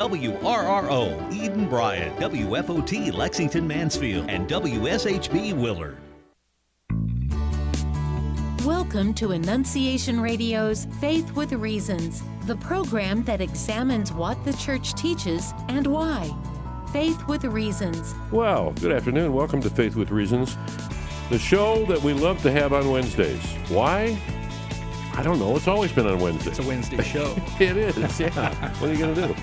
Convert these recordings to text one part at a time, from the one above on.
WRRO, Eden Bryant, WFOT, Lexington, Mansfield, and WSHB Willard. Welcome to Annunciation Radio's Faith with Reasons, the program that examines what the church teaches and why. Faith with Reasons. Well, good afternoon. Welcome to Faith with Reasons, the show that we love to have on Wednesdays. Why? I don't know. It's always been on Wednesdays. It's a Wednesday show. It is, yeah. What are you going to do?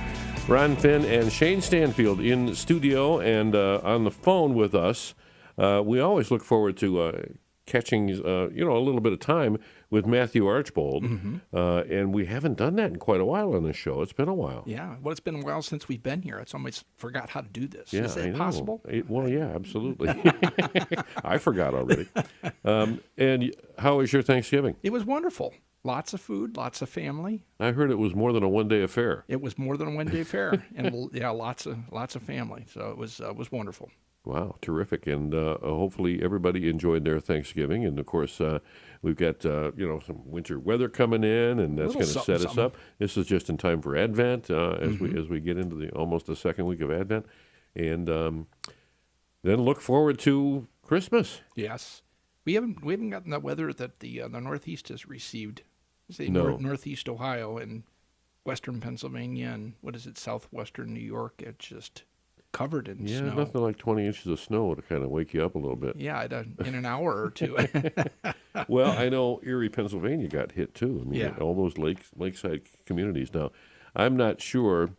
Ron Finn and Shayne Stanfield in studio and on the phone with us. We always look forward to catching, a little bit of time with Matthew Archbold. Mm-hmm. And we haven't done that in quite a while on this show. It's been a while. Yeah. Well, it's been a while since we've been here. It's almost forgot how to do this. Yeah, Is that possible? Well, yeah, absolutely. I forgot already. And how was your Thanksgiving? It was wonderful. Lots of food, lots of family. I heard it was more than a one-day affair. It was more than a one-day affair, and yeah, lots of family. So it was wonderful. Wow, terrific! And hopefully everybody enjoyed their Thanksgiving. And of course, we've got some winter weather coming in, and that's going to set us up. This is just in time for Advent as we get into the almost the second week of Advent, and then look forward to Christmas. Yes, we haven't gotten the weather that the Northeast has received. Northeast Ohio and Western Pennsylvania and Southwestern New York. It's just covered in snow. Yeah, nothing like 20 inches of snow to kind of wake you up a little bit. Yeah, in an hour or two. Well, I know Erie, Pennsylvania got hit too. I mean, all those lakeside communities. Now, I'm not sure.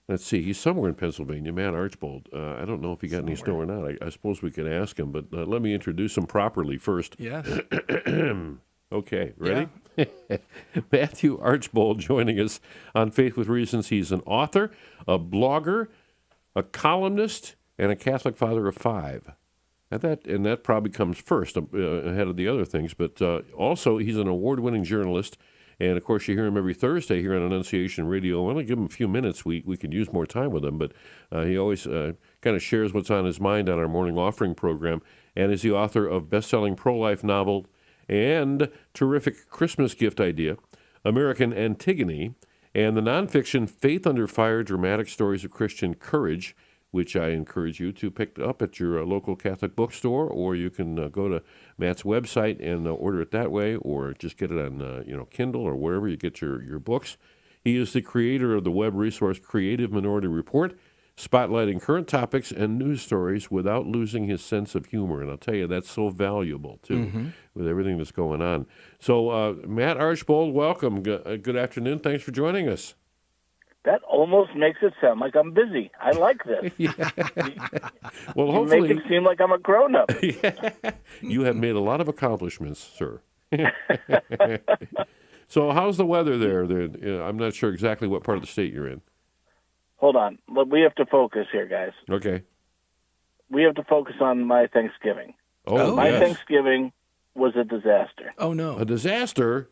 Let's see. He's somewhere in Pennsylvania, Matt Archbold. I don't know if he got any snow or not. I suppose we could ask him, but let me introduce him properly first. Yes. Okay, ready? Yeah. Matthew Archbold joining us on Faith with Reasons. He's an author, a blogger, a columnist, and a Catholic father of five. And that probably comes first ahead of the other things. But also, he's an award-winning journalist. And, of course, you hear him every Thursday here on Annunciation Radio. I want to give him a few minutes. We could use more time with him. But he always kind of shares what's on his mind on our morning offering program. And is the author of best-selling pro-life novel and terrific Christmas gift idea, American Antigone, and the nonfiction Faith Under Fire, Dramatic Stories of Christian Courage, which I encourage you to pick up at your local Catholic bookstore, or you can go to Matt's website and order it that way, or just get it on Kindle or wherever you get your books. He is the creator of the web resource Creative Minority Report, spotlighting current topics and news stories without losing his sense of humor. And I'll tell you, that's so valuable, too, with everything that's going on. So, Matt Archbold, welcome. Good afternoon. Thanks for joining us. That almost makes it sound like I'm busy. I like this. Well, hopefully, you make it seem like I'm a grown-up. You have made a lot of accomplishments, sir. So how's the weather there? I'm not sure exactly what part of the state you're in. Hold on. We have to focus here, guys. Okay. We have to focus on my Thanksgiving. My Thanksgiving was a disaster. Oh, no. A disaster?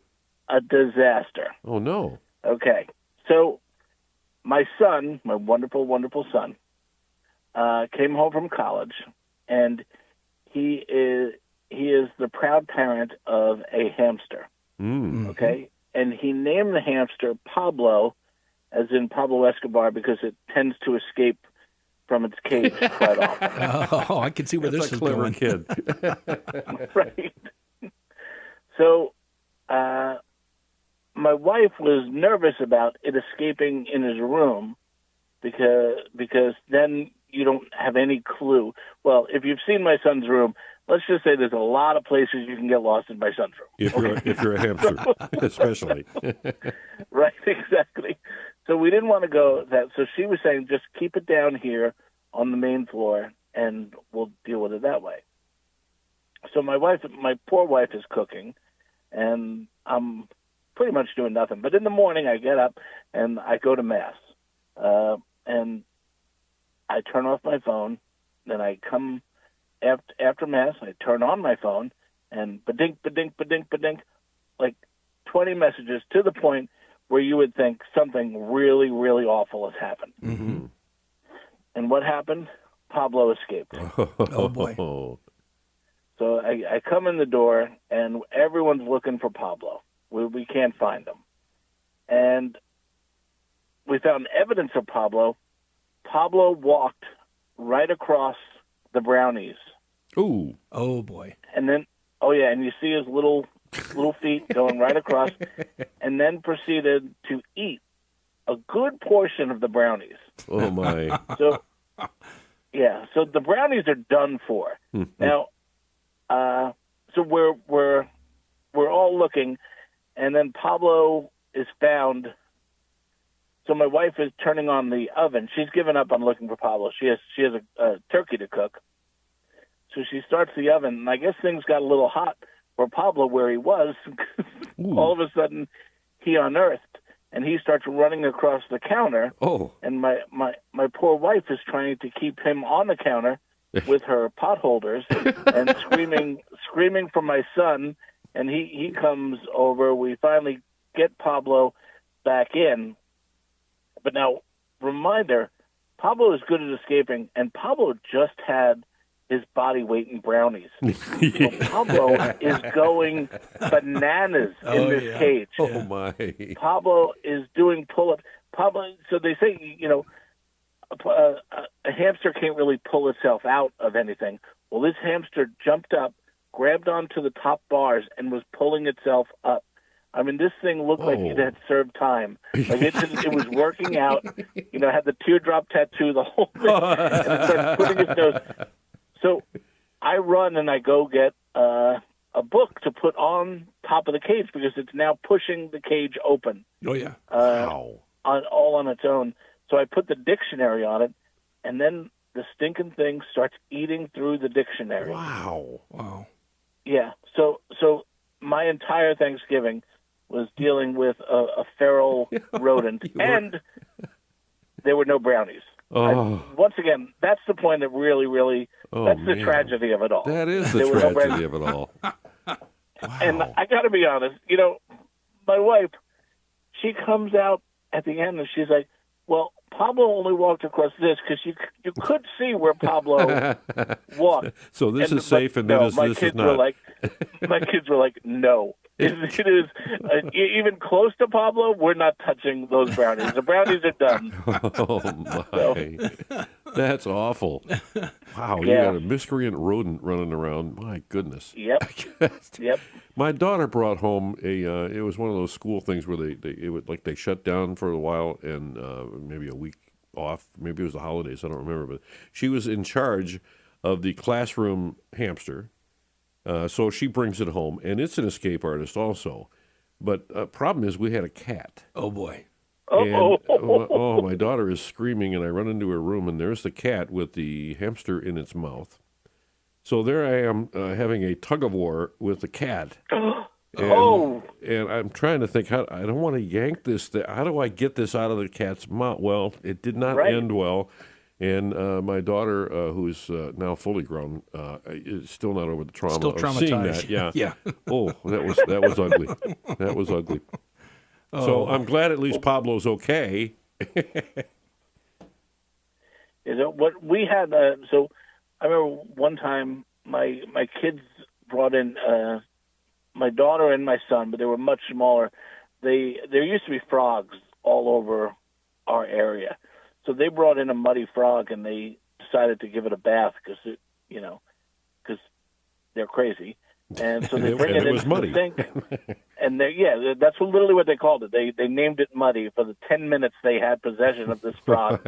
A disaster. Oh, no. Okay. So my son, my wonderful, wonderful son, came home from college, and he is the proud parent of a hamster. Mm. Okay? And he named the hamster Pablo, as in Pablo Escobar, because it tends to escape from its cage quite often. Oh, I can see where this is clever going. Kid. Right. So my wife was nervous about it escaping in his room because then you don't have any clue. Well, if you've seen my son's room, let's just say there's a lot of places you can get lost in my son's room. If you're a hamster, especially. Right, exactly. So we didn't want to go that. So she was saying, just keep it down here on the main floor, and we'll deal with it that way. So my poor wife is cooking, and I'm pretty much doing nothing. But in the morning, I get up, and I go to Mass. And I turn off my phone. Then I come after Mass, I turn on my phone, and ba-dink, ba-dink, ba-dink, ba-dink, like 20 messages to the point where you would think something really, really awful has happened. Mm-hmm. And what happened? Pablo escaped. Oh, boy. So I come in the door, and everyone's looking for Pablo. We can't find him. And we found evidence of Pablo. Pablo walked right across the brownies. Ooh. Oh, boy. And then, and you see his little feet going right across, and then proceeded to eat a good portion of the brownies. Oh, my. So the brownies are done for. Now, so we're all looking, and then Pablo is found. So my wife is turning on the oven. She's given up on looking for Pablo. She has a turkey to cook. So she starts the oven, and I guess things got a little hot for Pablo where he was. All of a sudden, he unearthed, and he starts running across the counter. Oh. And my poor wife is trying to keep him on the counter with her pot holders and screaming for my son. And he comes over. We finally get Pablo back in. But now, reminder, Pablo is good at escaping, and Pablo just had his body weight in brownies. So Pablo is going bananas in this cage. Oh, my. Pablo is doing pull-ups. So they say, a hamster can't really pull itself out of anything. Well, this hamster jumped up, grabbed onto the top bars, and was pulling itself up. I mean, this thing looked like it had served time. Like it was working out. Had the teardrop tattoo, the whole thing, and it started putting its nose. So I run and I go get a book to put on top of the cage because it's now pushing the cage open. Oh, yeah. Wow. All on its own. So I put the dictionary on it, and then the stinking thing starts eating through the dictionary. Wow. Yeah. So my entire Thanksgiving was dealing with a feral rodent, and there were no brownies. Oh. Once again, that's the point that really, that's the man. tragedy of it all. That is the There were no tragedy of it all. Wow. And I got to be honest, my wife, she comes out at the end and she's like, well, Pablo only walked across this because you could see where Pablo walked. So this is safe, and this is not. My kids were like, no. It is even close to Pablo. We're not touching those brownies. The brownies are done. Oh my, that's awful! Wow, you got a miscreant rodent running around. My goodness. Yep. My daughter brought home it was one of those school things where they shut down for a while and maybe a week off. Maybe it was the holidays. I don't remember, but she was in charge of the classroom hamster. So she brings it home, and it's an escape artist also. But problem is we had a cat. Oh, boy. And, my daughter is screaming, and I run into her room, and there's the cat with the hamster in its mouth. So there I am having a tug-of-war with the cat. And I'm trying to think, I don't want to yank this. How do I get this out of the cat's mouth? Well, it did not end well. And my daughter, who's now fully grown, is still not over the trauma of seeing that. Yeah. Oh, that was ugly. That was ugly. So I'm glad at least Pablo's okay. What we had? So I remember one time my kids brought in my daughter and my son, but they were much smaller. There used to be frogs all over our area. So they brought in a muddy frog, and they decided to give it a bath because they're crazy. And so they bring it into the sink. And that's literally what they called it. They named it Muddy for the 10 minutes they had possession of this frog.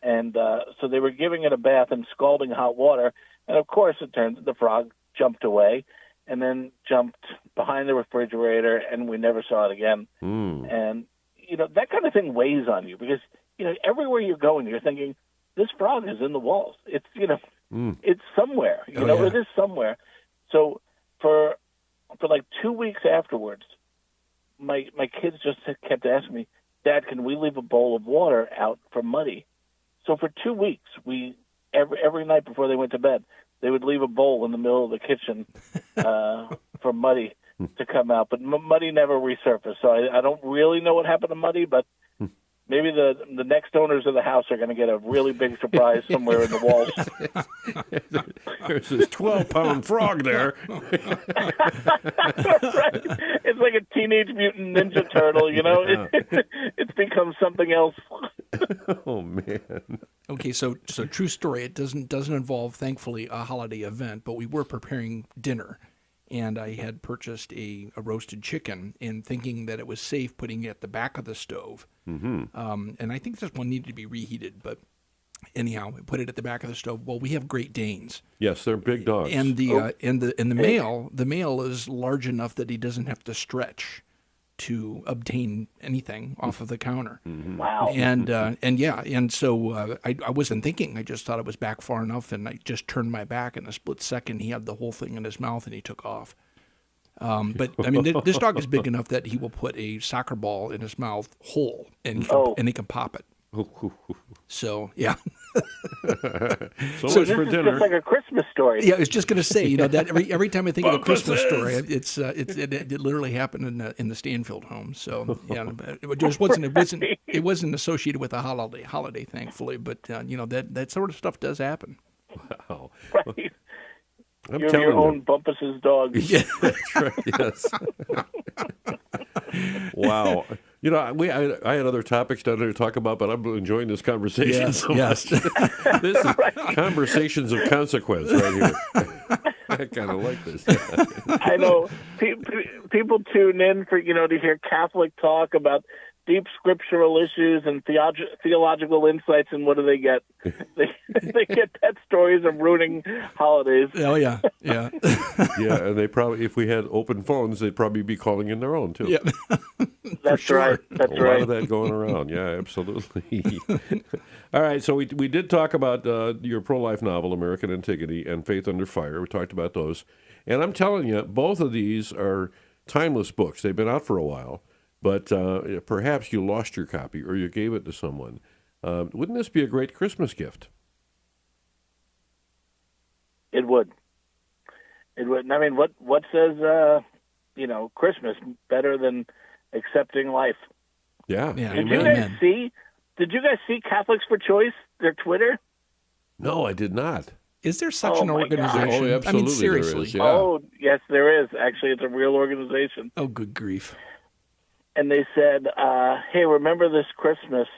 And so they were giving it a bath in scalding hot water. And, of course, it turns the frog jumped away and then jumped behind the refrigerator, and we never saw it again. And, that kind of thing weighs on you because – everywhere you're going, you're thinking, this frog is in the walls. It's, it's somewhere. It is somewhere. So for like 2 weeks afterwards, my kids just kept asking me, Dad, can we leave a bowl of water out for Muddy? So for 2 weeks, every night before they went to bed, they would leave a bowl in the middle of the kitchen for Muddy to come out. But Muddy never resurfaced. So I don't really know what happened to Muddy, but Maybe the next owners of the house are going to get a really big surprise somewhere in the walls. There's this 12-pound frog there. Right. It's like a Teenage Mutant Ninja Turtle, you know? It's become something else. Oh, man. Okay, so true story. It doesn't involve, thankfully, a holiday event, but we were preparing dinner. And I had purchased a roasted chicken and thinking that it was safe putting it at the back of the stove. Mm-hmm. And I think this one needed to be reheated, but anyhow, we put it at the back of the stove. Well, we have Great Danes. Yes, they're big dogs. And the male is large enough that he doesn't have to stretch to obtain anything off of the counter. Mm-hmm. Wow. And so I wasn't thinking. I just thought it was back far enough, and I just turned my back in a split second. He had the whole thing in his mouth, and he took off. But I mean, this dog is big enough that he will put a soccer ball in his mouth whole, and he can pop it. So yeah. So So much this for is dinner. just like a Christmas story. Yeah, I was just going to say, that every time I think of a Christmas story, it literally happened in the Stanfield home. So yeah, it just it wasn't associated with a holiday, thankfully. But that sort of stuff does happen. Wow. Right. I'm You're telling your you. own Bumpus's dog. Yeah, that's right. Yes. Wow. I had other topics down there to talk about, but I'm enjoying this conversation so much. This is conversations of consequence right here. I kind of like this. I know people tune in for to hear Catholic talk about deep scriptural issues and theological insights, and what do they get? They get that stories of ruining holidays. Oh yeah. Yeah, and they probably, if we had open phones, they'd probably be calling in their own too. Yeah. That's sure. right. That's a right. lot of that going around. Yeah, absolutely. All right, so we did talk about your pro-life novel, American Antiquity, and Faith Under Fire. We talked about those. And I'm telling you, both of these are timeless books. They've been out for a while, but perhaps you lost your copy or you gave it to someone. Wouldn't this be a great Christmas gift? It would. It would. I mean, what says, Christmas better than accepting life? Yeah. Did you guys see Catholics for Choice, their Twitter? No, I did not. Is there such an organization? Oh, absolutely, I mean, seriously. there is, yeah. Oh, yes, there is. Actually, it's a real organization. Oh, good grief. And they said, hey, remember this Christmas,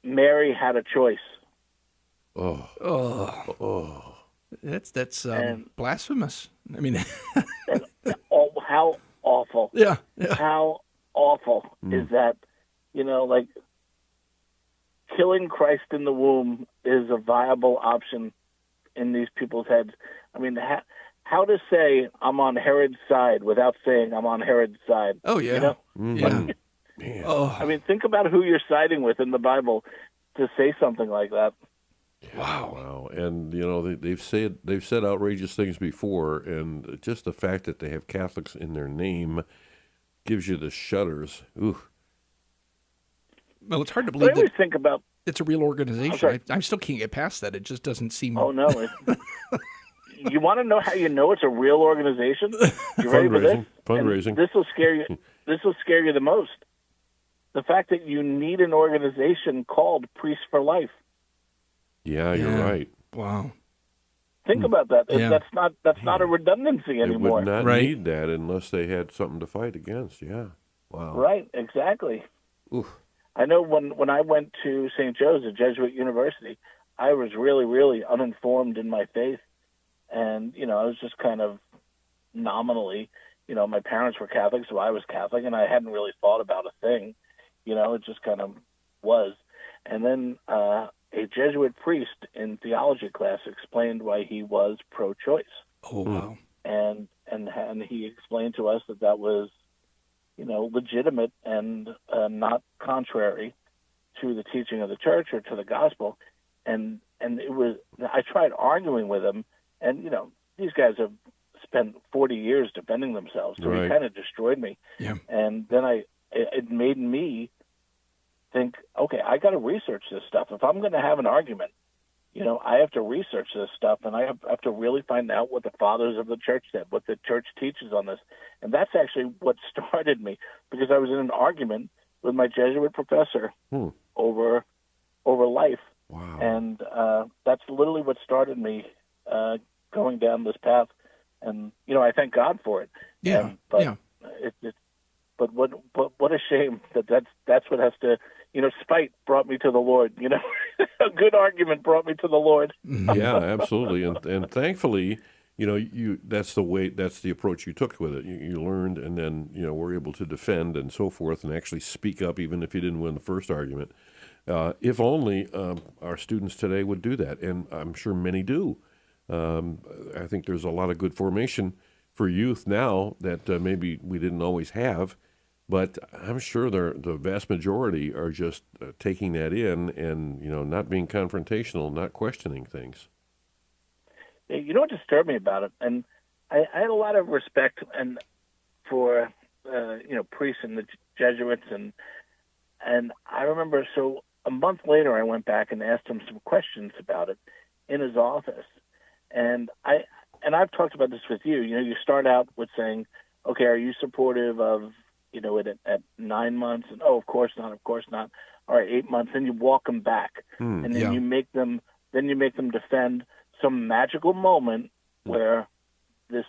Mary had a choice. Oh. That's blasphemous. I mean, how awful. Yeah. How awful is that? Like killing Christ in the womb is a viable option in these people's heads. I mean, how to say I'm on Herod's side without saying I'm on Herod's side? Oh yeah. Mm-hmm. Yeah. Oh. I mean, think about who you're siding with in the Bible to say something like that. Wow. And they've said outrageous things before, and just the fact that they have Catholics in their name gives you the shudders. Ooh. Well, it's hard to believe I always think about it's a real organization. I still can't get past that. It just doesn't seem. Oh no! You want to know how you know it's a real organization? You ready for this? Fundraising. This will scare you. This will scare you the most. The fact that you need an organization called Priests for Life. Yeah, you're right. Wow. Think about that. Yeah. That's not a redundancy anymore. They would not need that unless they had something to fight against. Yeah. Wow. Right. Exactly. Oof. I know when I went to St. Joe's, a Jesuit university, I was really, really uninformed in my faith. And, I was just kind of nominally, my parents were Catholic, so I was Catholic, and I hadn't really thought about a thing. It just kind of was. And then a Jesuit priest in theology class explained why he was pro-choice. Oh, wow. And he explained to us that was, legitimate and not contrary to the teaching of the church or to the gospel. And it was, I tried arguing with him, and, these guys have spent 40 years defending themselves, so he kind of destroyed me. Yeah. And then it made me think, okay, I got to research this stuff. If I'm going to have an argument, I have to research this stuff, and I have to really find out what the fathers of the church said, what the church teaches on this. And that's actually what started me, because I was in an argument with my Jesuit professor over life. Wow. And that's literally what started me going down this path. And, I thank God for it. Yeah. But what a shame that's what has to, spite brought me to the Lord, a good argument brought me to the Lord. Yeah, absolutely. And thankfully, that's the approach you took with it. You learned and then, were able to defend and so forth and actually speak up even if you didn't win the first argument. If only our students today would do that, and I'm sure many do. I think there's a lot of good formation for youth now that maybe we didn't always have, but I'm sure the vast majority are just taking that in and, not being confrontational, not questioning things. You know what disturbed me about it? And I had a lot of respect for priests and the Jesuits, and I remember, so a month later I went back and asked him some questions about it in his office. And I've talked about this with you. You start out with saying, okay, are you supportive of, it at 9 months? And, of course not. All right, 8 months. Then you walk them back. And then you make them defend some magical moment where this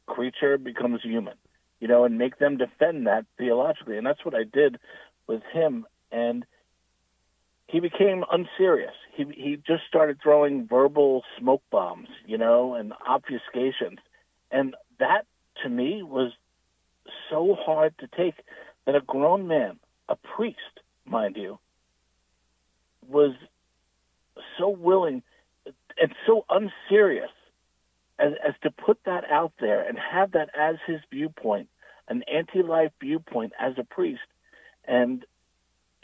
creature becomes human, and make them defend that theologically. And that's what I did with him. And he became unserious. He just started throwing verbal smoke bombs, and obfuscations. And that, to me, was so hard to take that a grown man, a priest, mind you, was so willing and so unserious as to put that out there and have that as his viewpoint, an anti-life viewpoint as a priest, and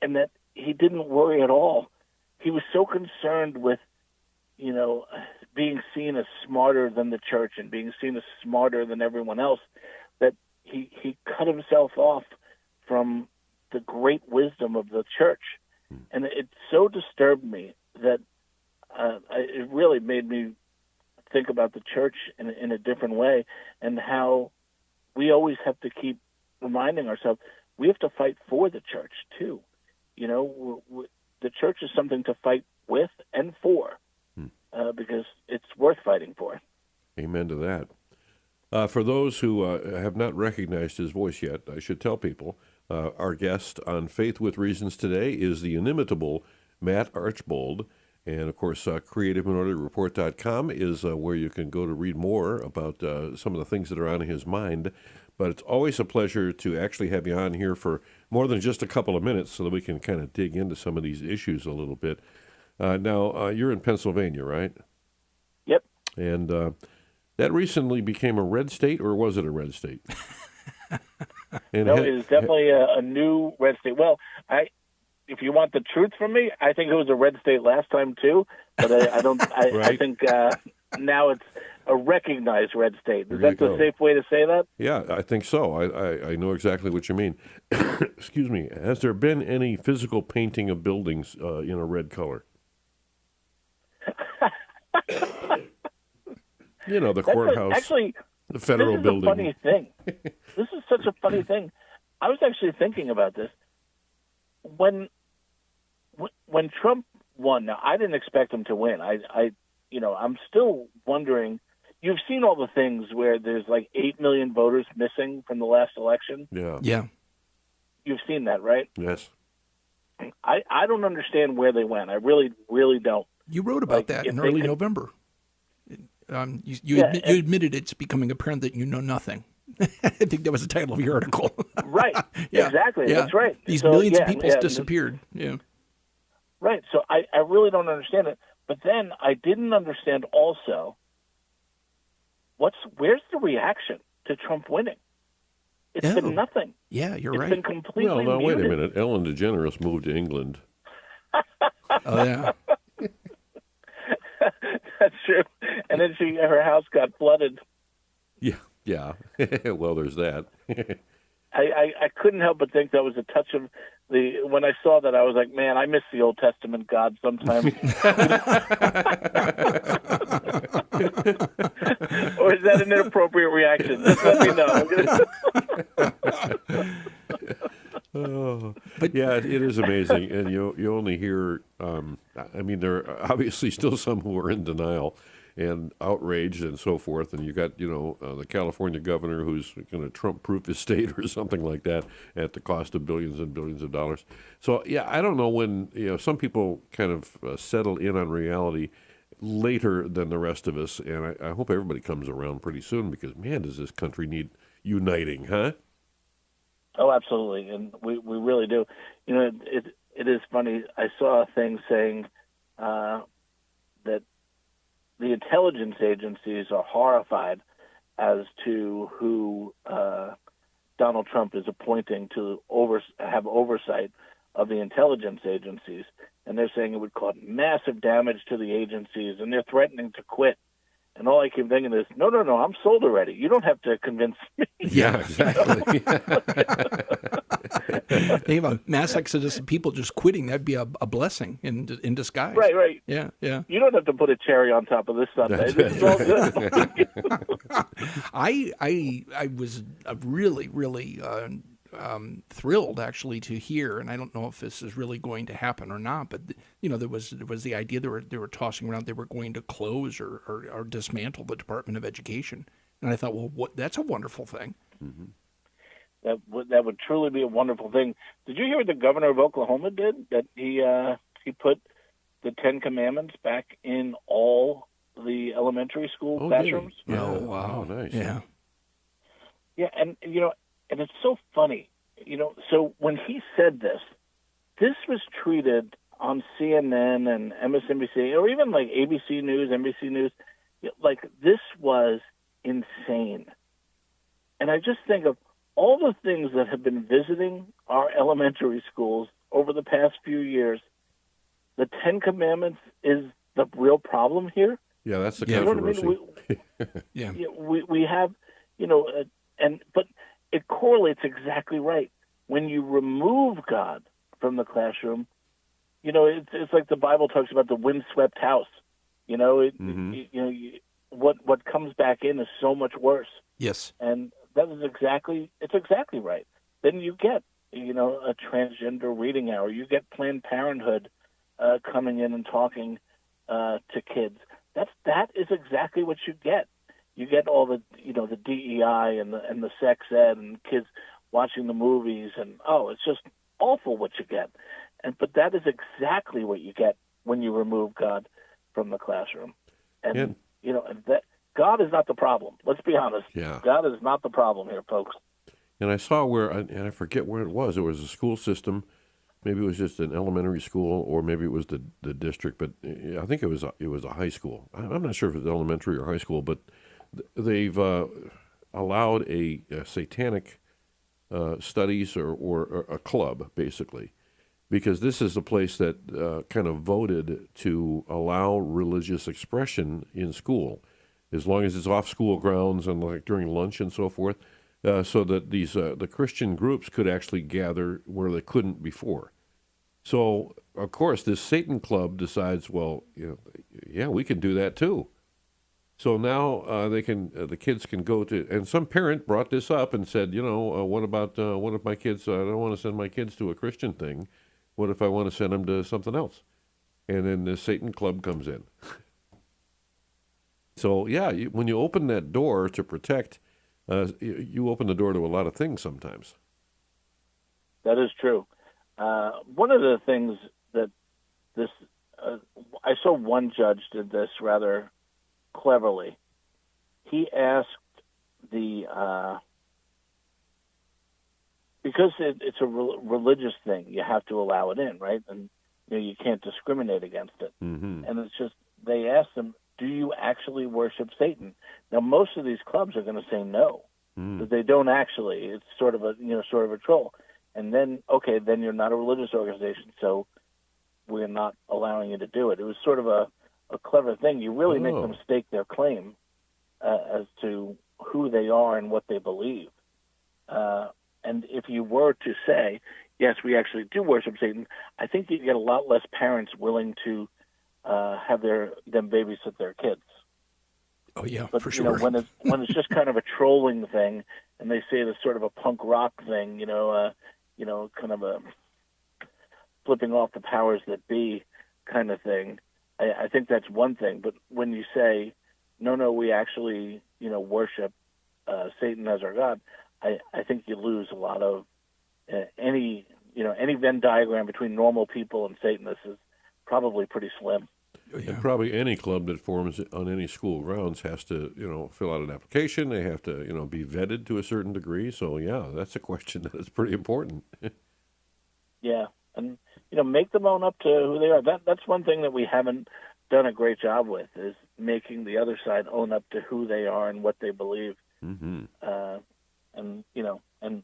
that he didn't worry at all. He was so concerned with, being seen as smarter than the church and being seen as smarter than everyone else that he cut himself off from the great wisdom of the church. And it so disturbed me that it really made me think about the church in a different way, and how we always have to keep reminding ourselves we have to fight for the church too. The church is something to fight with and for, because it's worth fighting for. Amen to that. For those who have not recognized his voice yet, I should tell people our guest on Faith with Reasons today is the inimitable Matt Archbold. And, of course, CreativeMinorityReport.com is where you can go to read more about some of the things that are on his mind. But it's always a pleasure to actually have you on here for more than just a couple of minutes so that we can kind of dig into some of these issues a little bit. Now, you're in Pennsylvania, right? Yep. And that recently became a red state, or was it a red state? No, it is definitely a new red state. Well, if you want the truth from me, I think it was a red state last time too, but I don't. Right. I think now it's a recognized red state. Is that the safe way to say that? Yeah, I think so. I know exactly what you mean. Excuse me. Has there been any physical painting of buildings in a red color? The courthouse. Actually, the federal building. This is a funny thing. This is such a funny thing. I was actually thinking about this. When Trump won, now I didn't expect him to win. I'm still wondering. You've seen all the things where there's like 8 million voters missing from the last election. Yeah. You've seen that, right? Yes. I don't understand where they went. I really, really don't. You wrote about that in early November. You admitted it's becoming apparent that you know nothing. I think that was the title of your article. Right. Yeah. Exactly. Yeah. That's right. These millions of people disappeared. Yeah. Right. So I really don't understand it. But then I didn't understand also where's the reaction to Trump winning? It's been nothing. Yeah, you're right. It's been completely Well, now, muted. wait a minute. Ellen DeGeneres moved to England. Oh, yeah. That's true. And then her house got flooded. Yeah. Well, there's that. I couldn't help but think that was a touch of when I saw that, I was like, man, I miss the Old Testament God sometimes. Or is that an inappropriate reaction? Just let me know. But yeah, it is amazing, and you only hear. I mean, there are obviously still some who are in denial and outraged and so forth, and you got the California governor who's going to Trump-proof his state or something like that at the cost of billions and billions of dollars. So yeah, I don't know when some people kind of settle in on reality later than the rest of us, and I hope everybody comes around pretty soon because man, does this country need uniting, huh? Oh, absolutely, and we really do. It is funny. I saw a thing saying that the intelligence agencies are horrified as to who Donald Trump is appointing to have oversight of the intelligence agencies, and they're saying it would cause massive damage to the agencies, and they're threatening to quit. And all I keep thinking is, no, I'm sold already. You don't have to convince me. Yeah, exactly. They have a mass exodus of people just quitting. That'd be a blessing in disguise. Right. Yeah. You don't have to put a cherry on top of this sundae. It's all good. I was really, really thrilled actually to hear, and I don't know if this is really going to happen or not, but there was the idea they were tossing around they were going to close or dismantle the Department of Education, and I thought, well, that's a wonderful thing. Mm-hmm. That would truly be a wonderful thing. Did you hear what the governor of Oklahoma did? That he put the 10 Commandments back in all the elementary school classrooms. Yeah. Oh, wow. Oh, nice. Yeah, and and it's so funny, so when he said this was treated on CNN and MSNBC, or even like ABC News, NBC News, like this was insane. And I just think of all the things that have been visiting our elementary schools over the past few years. The 10 Commandments is the real problem here. Yeah, that's the controversy. Yeah. We have, but it correlates exactly right. When you remove God from the classroom, it's like the Bible talks about the windswept house. What comes back in is so much worse. Yes. And it's exactly right. Then you get, a transgender reading hour. You get Planned Parenthood coming in and talking to kids. That is exactly what you get. You get all the the DEI and the sex ed and kids watching the movies, and it's just awful what you get. But that is exactly what you get when you remove God from the classroom. And that God is not the problem. Let's be honest. Yeah. God is not the problem here, folks. And I saw and I forget where it was. It was a school system. Maybe it was just an elementary school, or maybe it was the district. But I think it was a high school. I'm not sure if it was elementary or high school, but they've allowed a satanic studies or a club, basically, because this is a place that kind of voted to allow religious expression in school, as long as it's off school grounds and like during lunch and so forth, so that these the Christian groups could actually gather where they couldn't before. So, of course, this Satan club decides, well, we can do that too. So now the kids can go to, and some parent brought this up and said, what about one of my kids? I don't want to send my kids to a Christian thing. What if I want to send them to something else? And then the Satan club comes in. So when you open that door to protect, you open the door to a lot of things sometimes. That is true. One of the things that I saw one judge did this rather cleverly. He asked because it's a religious thing, you have to allow it in, right? And you can't discriminate against it. Mm-hmm. And it's just, they asked him, do you actually worship Satan? Now, most of these clubs are going to say no, that they don't actually. It's sort of a troll. And then, then you're not a religious organization, so we're not allowing you to do it. It was sort of a clever thing. You really make them stake their claim as to who they are and what they believe. And if you were to say, yes, we actually do worship Satan, I think you get a lot less parents willing to have them babysit their kids. Oh yeah, but, for sure. When it's just kind of a trolling thing, and they say it's sort of a punk rock thing, kind of a flipping off the powers that be kind of thing. I think that's one thing. But when you say, no, we actually, worship Satan as our God, I think you lose a lot of any Venn diagram between normal people and Satanists is probably pretty slim. Yeah. And probably any club that forms on any school grounds has to, fill out an application. They have to, be vetted to a certain degree. So, yeah, that's a question that is pretty important. Yeah, and, make them own up to who they are. That's one thing that we haven't done a great job with, is making the other side own up to who they are and what they believe. Mm-hmm. And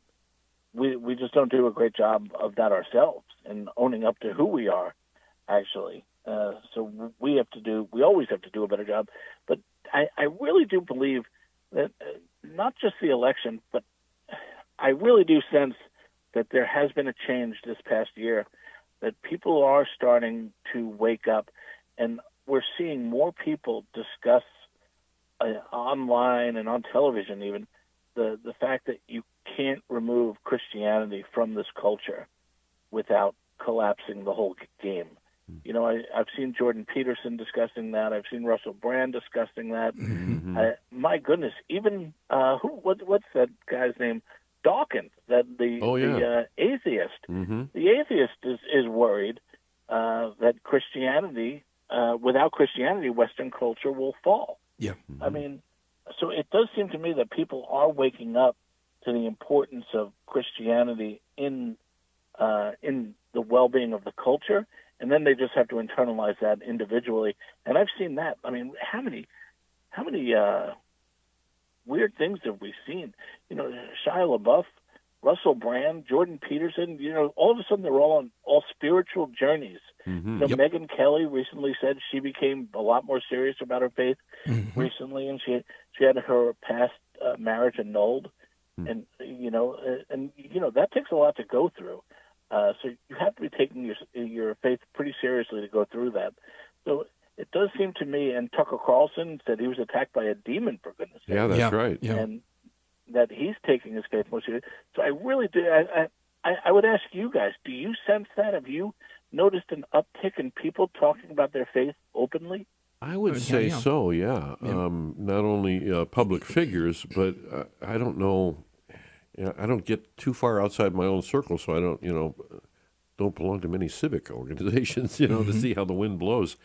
we just don't do a great job of that ourselves and owning up to who we are, actually. So we always have to do a better job. But I really do believe that not just the election, but I really do sense that there has been a change this past year, that people are starting to wake up, and we're seeing more people discuss online and on television even the fact that you can't remove Christianity from this culture without collapsing the whole game. I've seen Jordan Peterson discussing that. I've seen Russell Brand discussing that. Mm-hmm. My goodness, even what's that guy's name? Dawkins, the atheist. Mm-hmm. The atheist is worried that Christianity, without Christianity, Western culture will fall. Yeah. Mm-hmm. I mean, so it does seem to me that people are waking up to the importance of Christianity in the well-being of the culture, and then they just have to internalize that individually. And I've seen that. I mean, how many weird things have we seen? Shia LaBeouf, Russell Brand, Jordan Peterson. All of a sudden they're all on all spiritual journeys. Mm-hmm. Megyn Kelly recently said she became a lot more serious about her faith recently, and she had her past marriage annulled, and that takes a lot to go through. So you have to be taking your faith pretty seriously to go through that. So it does seem to me, and Tucker Carlson said he was attacked by a demon, for goodness sake. Yeah, that's right. Yeah. And that he's taking his faith more seriously. So I really do. I would ask you guys, do you sense that? Have you noticed an uptick in people talking about their faith openly? I would say so, yeah. Not only public figures, but I don't know. I don't get too far outside my own circle, so I don't belong to many civic organizations, to see how the wind blows.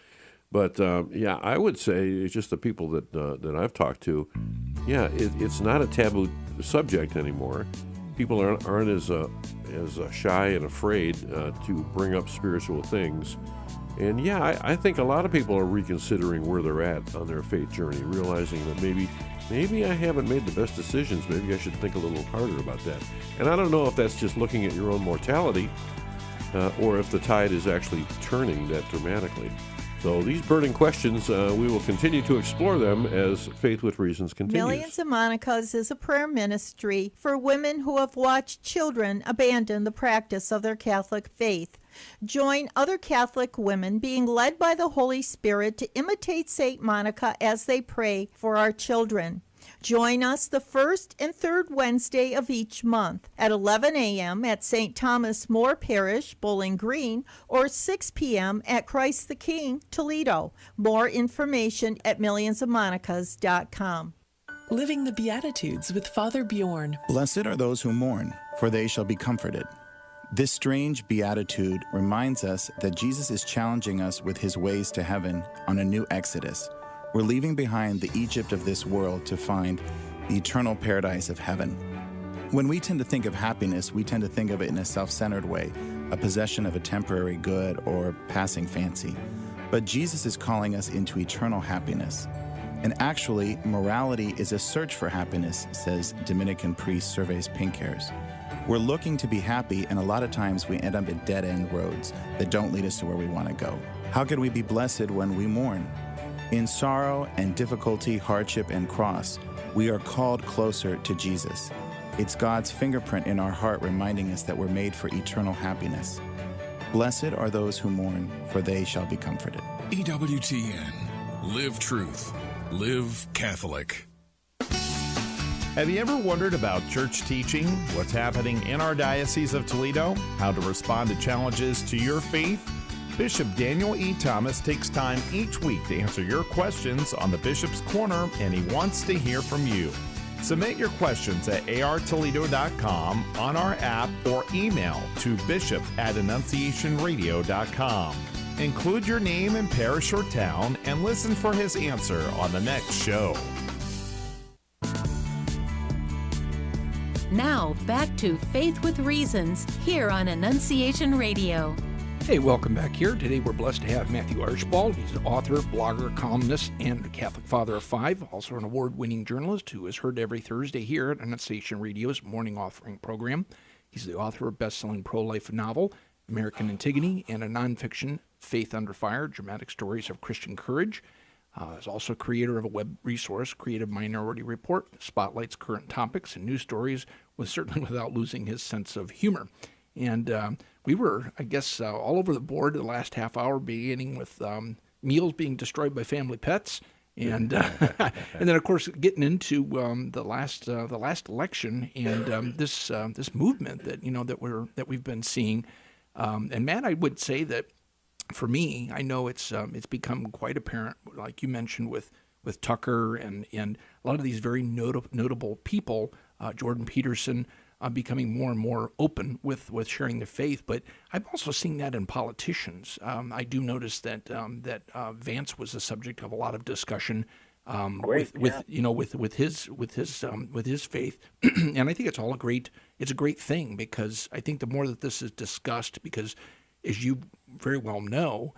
But I would say it's just the people that I've talked to. Yeah, it's not a taboo subject anymore. People aren't as shy and afraid to bring up spiritual things. And I think a lot of people are reconsidering where they're at on their faith journey, realizing that maybe I haven't made the best decisions. Maybe I should think a little harder about that. And I don't know if that's just looking at your own mortality or if the tide is actually turning that dramatically. So these burning questions, we will continue to explore them as Faith with Reasons continues. Millions of Monicas is a prayer ministry for women who have watched children abandon the practice of their Catholic faith. Join other Catholic women being led by the Holy Spirit to imitate St. Monica as they pray for our children. Join us the first and third Wednesday of each month at 11 a.m. at St. Thomas More Parish, Bowling Green, or 6 p.m. at Christ the King, Toledo. More information at millionsofmonicas.com. Living the Beatitudes with Father Bjorn. Blessed are those who mourn, for they shall be comforted. This strange beatitude reminds us that Jesus is challenging us with his ways to heaven on a new exodus. We're leaving behind the Egypt of this world to find the eternal paradise of heaven. When we tend to think of happiness, we tend to think of it in a self-centered way, a possession of a temporary good or passing fancy. But Jesus is calling us into eternal happiness. And actually, morality is a search for happiness, says Dominican priest Surveys Pinkers. We're looking to be happy, and a lot of times we end up at dead-end roads that don't lead us to where we want to go. How can we be blessed when we mourn? In sorrow and difficulty, hardship and cross, we are called closer to Jesus. It's God's fingerprint in our heart reminding us that we're made for eternal happiness. Blessed are those who mourn, for they shall be comforted. EWTN. Live truth. Live Catholic. Have you ever wondered about church teaching, what's happening in our Diocese of Toledo, how to respond to challenges to your faith? Bishop Daniel E. Thomas takes time each week to answer your questions on the Bishop's Corner, and he wants to hear from you. Submit your questions at artoledo.com, on our app, or email to bishop@annunciationradio.com. Include your name and parish or town, and listen for his answer on the next show. Now, back to Faith with Reasons here on Annunciation Radio. Hey, welcome back here. Today we're blessed to have Matthew Archbold. He's an author, blogger, columnist, and a Catholic father of 5, also an award-winning journalist who is heard every Thursday here at Annunciation Radio's morning offering program. He's the author of best-selling pro-life novel, American Antigone, and a nonfiction, Faith Under Fire, Dramatic Stories of Christian Courage. He's also creator of a web resource, Creative Minority Report, that spotlights current topics and news stories, certainly without losing his sense of humor. And we were, I guess, all over the board the last half hour, beginning with meals being destroyed by family pets, and and then of course getting into the last election and this movement that we've been seeing. And Matt, I would say that for me, I know it's become quite apparent, like you mentioned with Tucker and a lot of these very notable people, Jordan Peterson, becoming more and more open with sharing their faith. But I'm also seeing that in politicians. I do notice that Vance was the subject of a lot of discussion with his faith, and I think it's a great thing, because I think the more that this is discussed, because as you very well know,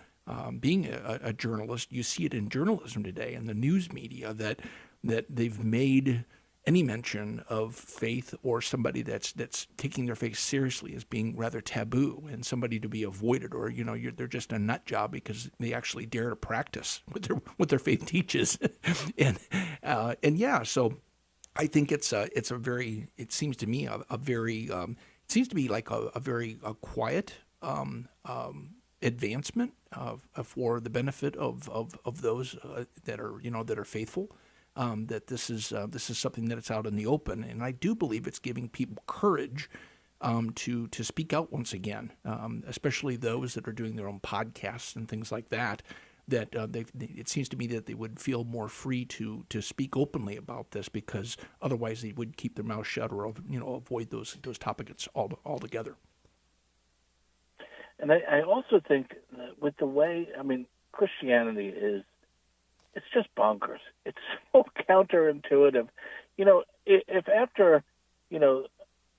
being a journalist, you see it in journalism today and the news media that they've made any mention of faith or somebody that's taking their faith seriously as being rather taboo and somebody to be avoided, or they're just a nut job because they actually dare to practice what their faith teaches, and so I think it seems to me a very quiet advancement for the benefit of those that are faithful. That this is something that it's out in the open, and I do believe it's giving people courage to speak out once again, especially those that are doing their own podcasts and things like that. That it seems to me that they would feel more free to speak openly about this, because otherwise they would keep their mouth shut or avoid those topics altogether. And I also think that with the way, Christianity it's just bonkers. It's so counterintuitive. If after,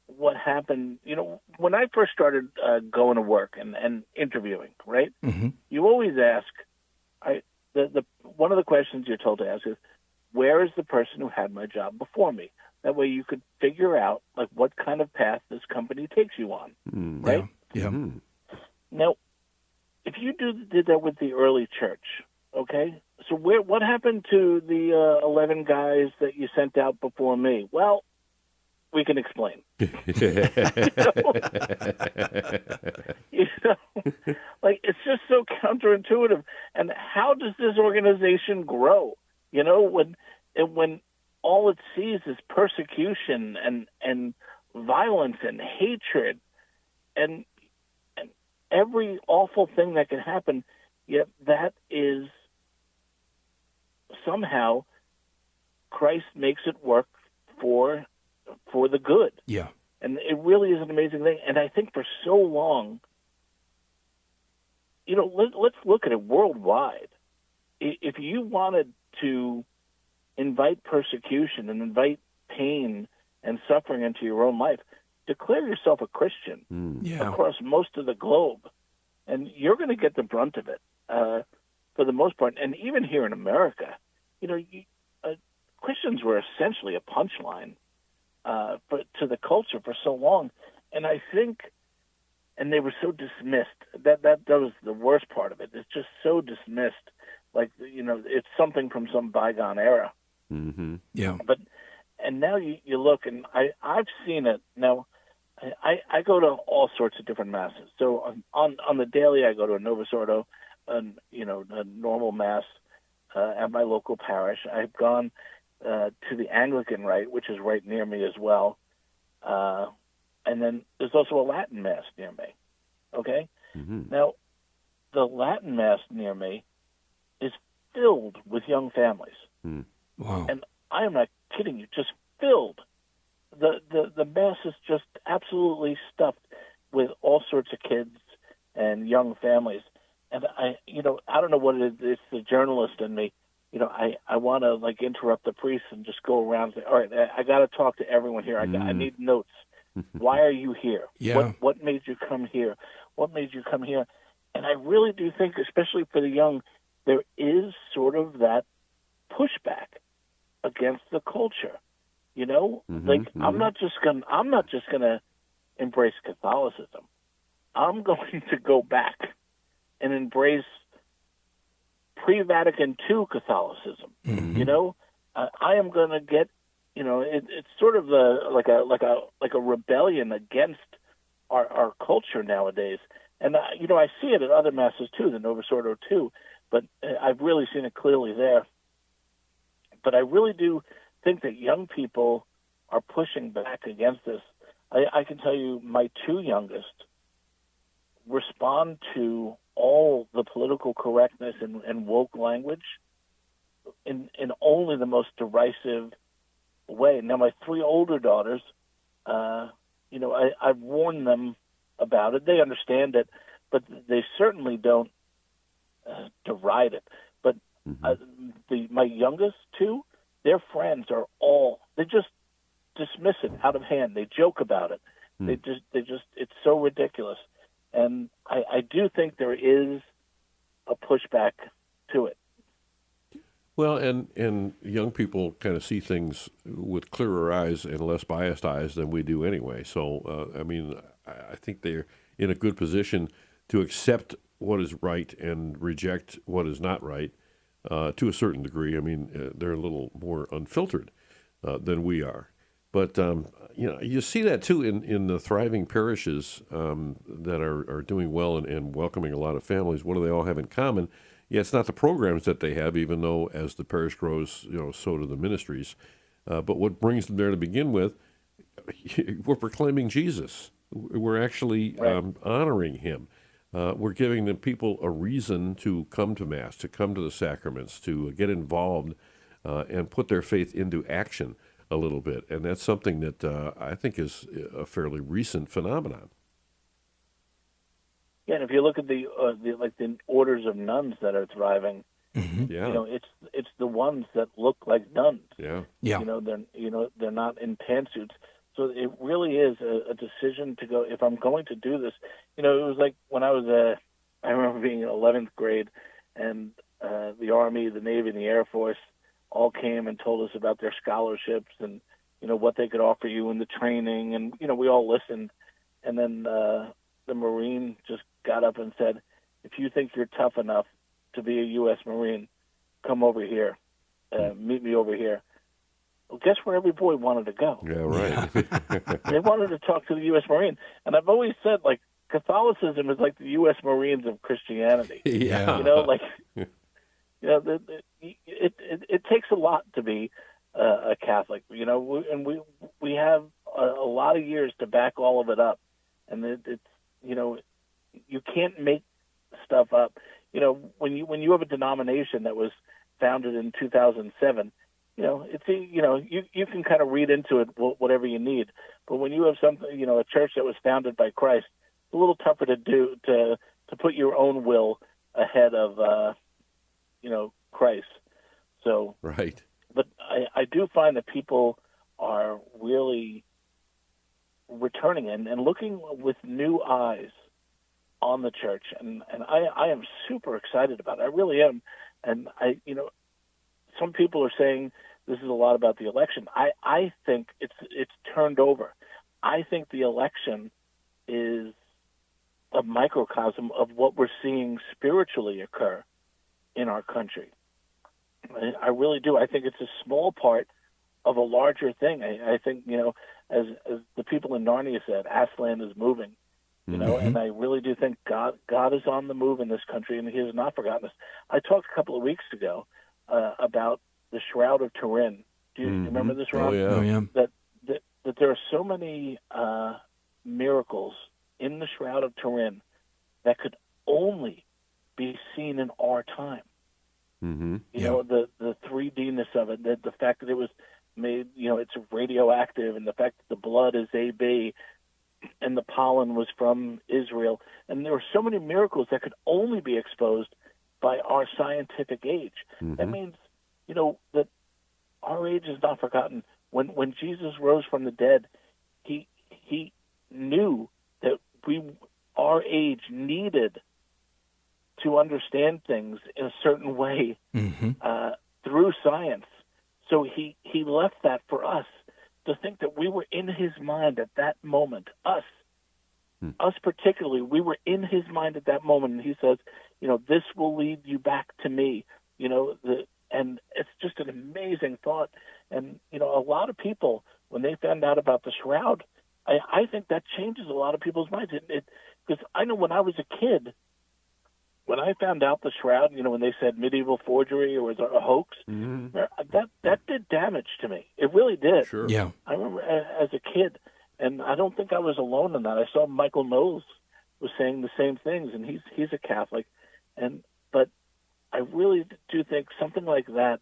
what happened, when I first started going to work and interviewing, right? Mm-hmm. You always ask, one of the questions you're told to ask is, where is the person who had my job before me? That way you could figure out, what kind of path this company takes you on, right? Yeah. Mm-hmm. Now, if you did that with the early church, okay, so what happened to the 11 guys that you sent out before me? Well, we can explain. It's just so counterintuitive. And how does this organization grow? When all it sees is persecution and violence and hatred and every awful thing that can happen, yet that is somehow Christ makes it work for the good. Yeah. And it really is an amazing thing. And I think for so long, let's look at it worldwide. If you wanted to invite persecution and invite pain and suffering into your own life, declare yourself a Christian across most of the globe, and you're going to get the brunt of it for the most part. And even here in America, Christians were essentially a punchline to the culture for so long, and I think, and they were so dismissed. That was the worst part of it. It's just so dismissed, it's something from some bygone era. Mm-hmm. Yeah. And now you look, and I've seen it now. I go to all sorts of different masses. So on the daily, I go to a Novus Ordo, a normal mass at my local parish. I've gone to the Anglican rite, which is right near me as well. And then there's also a Latin Mass near me. Okay? Mm-hmm. Now, the Latin Mass near me is filled with young families. Mm. Wow. And I am not kidding you, just filled. The Mass is just absolutely stuffed with all sorts of kids and young families. And I don't know what it is. It's the journalist in me. I want to like interrupt the priest and just go around and say, all right, I got to talk to everyone here. I need notes. Why are you here? Yeah. What made you come here? What made you come here? And I really do think, especially for the young, there is sort of that pushback against the culture. I'm not just gonna embrace Catholicism. I'm going to go back and embrace pre-Vatican II Catholicism. Mm-hmm. I am going to get. It's sort of like a rebellion against our culture nowadays. And I see it at other masses too, the Novus Ordo too. But I've really seen it clearly there. But I really do think that young people are pushing back against this. I can tell you, my two youngest respond to all the political correctness and woke language in only the most derisive way. Now, my three older daughters, I've warned them about it. They understand it, but they certainly don't deride it. But my youngest two, their friends are they just dismiss it out of hand. They joke about it. They just it's so ridiculous. And I do think there is a pushback to it. Well, and young people kind of see things with clearer eyes and less biased eyes than we do anyway. So, I think they're in a good position to accept what is right and reject what is not right to a certain degree. They're a little more unfiltered than we are. But, you see that, too, in the thriving parishes that are doing well and welcoming a lot of families. What do they all have in common? Yeah, it's not the programs that they have, even though as the parish grows, so do the ministries. But what brings them there to begin with, we're proclaiming Jesus. We're actually honoring him. We're giving the people a reason to come to Mass, to come to the sacraments, to get involved and put their faith into action a little bit. And that's something that I think is a fairly recent phenomenon. Yeah, and if you look at the orders of nuns that are thriving, it's the ones that look like nuns. Yeah. They're not in pantsuits. So it really is a decision to go. If I'm going to do this, it was like when I was I remember being in 11th grade, and the Army, the Navy, and the Air Force all came and told us about their scholarships and what they could offer you in the training, and we all listened, and then the Marine just got up and said, if you think you're tough enough to be a U.S. Marine, come over here, meet me over here. Well, guess where every boy wanted to go? Yeah, right. They wanted to talk to the U.S. Marine. And I've always said, Catholicism is like the U.S. Marines of Christianity. Yeah. It takes a lot to be a Catholic, and we have a lot of years to back all of it up. And it's you can't make stuff up. When you have a denomination that was founded in 2007, you can kind of read into it whatever you need. But when you have something, a church that was founded by Christ, it's a little tougher to do to put your own will ahead of Christ. So right. But I do find that people are really returning and looking with new eyes on the church, and I am super excited about it. I really am. And some people are saying this is a lot about the election. I think it's turned over. I think the election is a microcosm of what we're seeing spiritually occur in our country. I really do. I think it's a small part of a larger thing. I think, as the people in Narnia said, Aslan is moving, and I really do think God is on the move in this country, and he has not forgotten us. I talked a couple of weeks ago about the Shroud of Turin Do you remember this, Rob? Oh, yeah. That there are so many miracles in the Shroud of Turin that could only be seen in our time. Mm-hmm. You know, the 3D-ness of it, the fact that it was made, you know, it's radioactive, and the fact that the blood is AB, and the pollen was from Israel. And there were so many miracles that could only be exposed by our scientific age. Mm-hmm. That means, you know, that our age is not forgotten. When Jesus rose from the dead, he knew that our age needed to understand things in a certain way through science. So he left that for us to think that we were in his mind at that moment. Us particularly, we were in his mind at that moment. And he says, you know, this will lead you back to me. You know, and it's just an amazing thought. And, you know, a lot of people, when they found out about the Shroud, I think that changes a lot of people's minds. Because I know when I was a kid, when I found out the Shroud, you know, when they said medieval forgery or was a hoax, that did damage to me. It really did. Sure. Yeah. I remember as a kid, and I don't think I was alone in that. I saw Michael Knowles was saying the same things, and he's a Catholic, but I really do think something like that